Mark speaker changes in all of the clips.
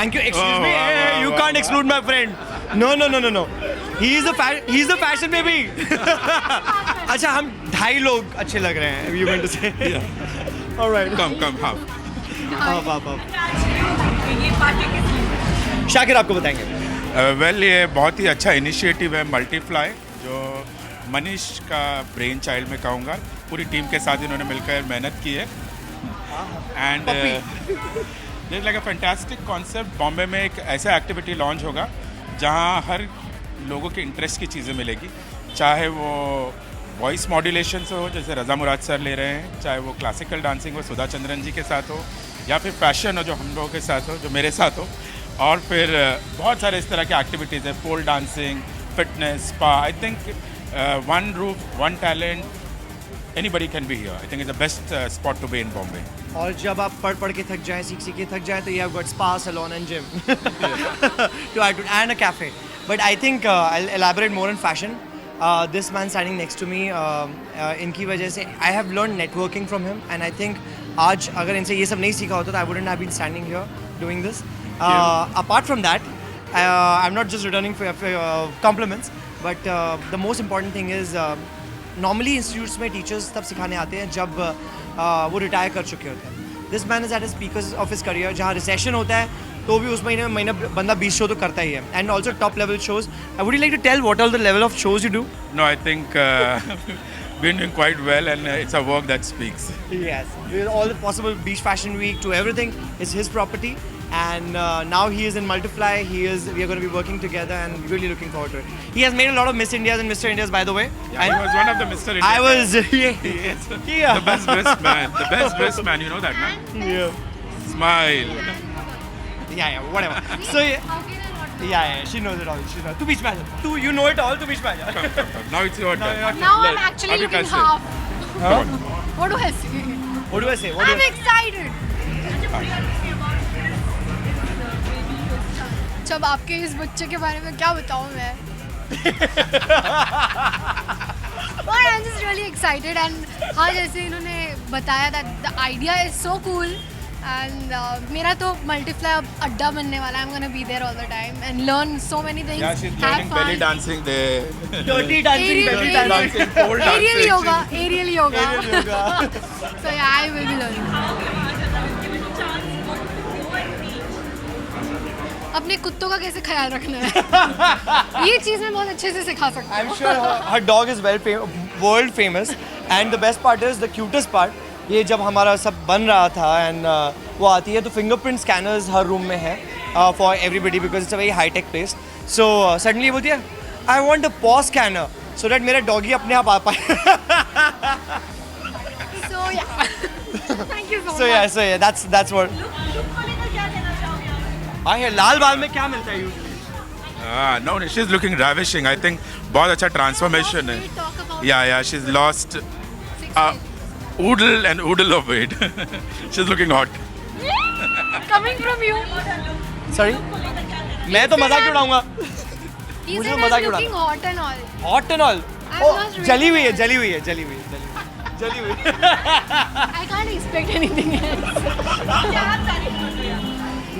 Speaker 1: Thank you. Excuse me. Hey, you can't exclude my friend. No. He's the fashion baby. अच्छा हम 2.5 लोग अच्छे लग रहे हैं. You meant to say?
Speaker 2: Yeah.
Speaker 1: All right.
Speaker 2: Come, half.
Speaker 1: आप. शाकिर आपको बताएंगे.
Speaker 2: वेल ये बहुत ही अच्छा इनिशिएटिव है मल्टीफ्लाई, जो मनीष का ब्रेन चाइल्ड में कहूँगा. पूरी टीम के साथ इन्होंने मिलकर मेहनत की है. And this like a fantastic concept. Bombay में एक ऐसा एक्टिविटी लॉन्च होगा जहाँ हर लोगों के इंटरेस्ट की चीज़ें मिलेगी, चाहे वो वॉइस मॉड्यूलेशन से हो जैसे रज़ा मुराद सर ले रहे हैं, चाहे वो क्लासिकल डांसिंग हो सुधा चंद्रन जी के साथ हो, या फिर फैशन हो जो हम लोगों के साथ हो, जो मेरे साथ हो, और फिर बहुत सारे इस तरह के एक्टिविटीज़ है, pole dancing, fitness, spa. I think one roof one talent, anybody can be here. I think it's the best spot to be in Bombay.
Speaker 1: और जब आप पढ़ के थक जाएं, सीख के थक जाएं, तो you have got spa, salon and gym to add to, and a cafe. But I think I'll elaborate more on fashion. This man standing next to me, इनकी वजह से I have learned networking from him, and I think आज अगर इनसे ये सब नहीं सीखा होता, तो I wouldn't have been standing here doing this. Apart from that, I'm not just returning for compliments, but the most important thing is normally institutes में teachers तब सिखाने आते हैं जब वो रिटायर कर चुके होते हैं. This man is at his peak of his career, जहाँ रिसेशन होता है तो भी उस महीने बंदा 20 शो तो करता ही है. And also top level shows. Would you like to tell what are the level of shows you do?
Speaker 2: No, I think we're doing quite well, and it's a work that speaks.
Speaker 1: Yes, all the possible Beach Fashion Week to everything is his property, and now he is in Multiply. We are going to be working together, and really looking forward to it. He has made a lot of Miss Indias and Mr. Indias, by the way.
Speaker 2: Yeah, he was one of the Mr. India.
Speaker 1: I was
Speaker 2: Yes. The best dressed man. The best dressed man. You know that, man?
Speaker 1: Yeah.
Speaker 2: Smile.
Speaker 1: Yeah, whatever. So yeah, she knows it all. She knows. To Beach Magic. You know it all. To Beach Magic.
Speaker 2: Come. Now it's your turn.
Speaker 3: Now I'm
Speaker 2: Let-
Speaker 3: actually
Speaker 2: Abhi
Speaker 3: looking
Speaker 2: can say.
Speaker 3: half.
Speaker 2: Come on.
Speaker 3: What do I say?
Speaker 1: What do I say?
Speaker 3: I'm excited. जब आपके इस बच्चे के बारे में क्या बताऊँ मैं? But I'm just really excited, and हाँ जैसे इन्होंने बताया that the idea is so cool, and मेरा तो मल्टीफ्लाई अब अड्डा बनने वाला है. I'm gonna be there all the time and learn so many things.
Speaker 2: Yeah, she's
Speaker 3: have
Speaker 2: learning
Speaker 3: fun.
Speaker 2: belly dancing there.
Speaker 1: Dirty dancing, belly dancing.
Speaker 2: Dancing, pole
Speaker 3: Aerial
Speaker 2: dancing.
Speaker 3: yoga, aerial yoga.
Speaker 1: Aerial yoga.
Speaker 3: So yeah, I will be learning. अपने कुत्तों का कैसे ख्याल रखना है ये चीज़ मैं बहुत अच्छे से सिखा सकती
Speaker 1: I'm
Speaker 3: हूँ.
Speaker 1: sure her dog is world famous, and the best part is the cutest part. ये जब हमारा सब बन रहा था and वो आती है तो fingerprint scanners हर रूम में है for everybody because it's a very high tech place. So suddenly बोलती है I want a paw scanner so that मेरा doggy अपने आप आ पाए.
Speaker 3: So yeah, thank you so
Speaker 1: So
Speaker 3: much.
Speaker 1: yeah, that's what. हाँ ये लाल बाल में क्या मिलता है usually?
Speaker 2: No, she's looking ravishing. I think बहुत अच्छा transformation है.
Speaker 3: We'll talk about
Speaker 2: Yeah, she's lost oodle and oodle of weight. She's looking hot.
Speaker 3: coming from you.
Speaker 1: Sorry? मैं तो मजाक क्यों उड़ाऊंगा?
Speaker 3: He
Speaker 1: मुझे
Speaker 3: said
Speaker 1: मजाक
Speaker 3: I'm
Speaker 1: क्यों
Speaker 3: looking hot and all.
Speaker 1: Hot and all.
Speaker 3: I'm
Speaker 1: Oh,
Speaker 3: not
Speaker 1: जली हुई है,
Speaker 3: really-
Speaker 1: जली हुई है, जली हुई है, जली हुई है.
Speaker 3: I can't expect anything else.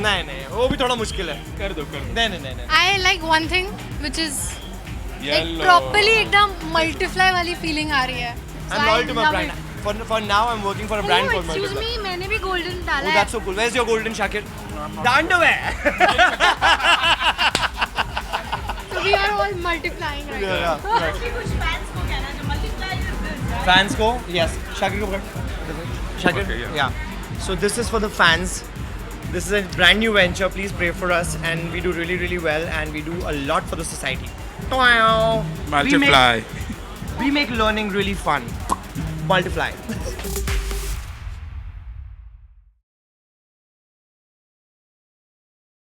Speaker 1: नहीं वो भी थोड़ा मुश्किल है.
Speaker 2: कर दो.
Speaker 1: नहीं.
Speaker 3: I like one thing which is like
Speaker 2: Yellow.
Speaker 3: properly एकदम multiply वाली feeling आ रही है. So
Speaker 1: I'm loyal
Speaker 3: I
Speaker 1: to my
Speaker 3: love
Speaker 1: brand.
Speaker 3: it.
Speaker 1: For now, I'm working for a brand
Speaker 3: Oh,
Speaker 1: called
Speaker 3: excuse
Speaker 1: Multiply.
Speaker 3: me, मैंने भी golden डाला
Speaker 1: Oh,
Speaker 3: है.
Speaker 1: that's so cool. Where's your golden, Shakir? The underwear.
Speaker 3: So we are all multiplying right now.
Speaker 1: Yeah, right. Fans को, yes. Shakir को पकड़. Shakir,
Speaker 2: Okay, yeah.
Speaker 1: yeah. So this is for the fans. This is a brand new venture. Please pray for us, and we do really, really well, and we do a lot for the society.
Speaker 2: Multiply.
Speaker 1: We make learning really fun. Multiply.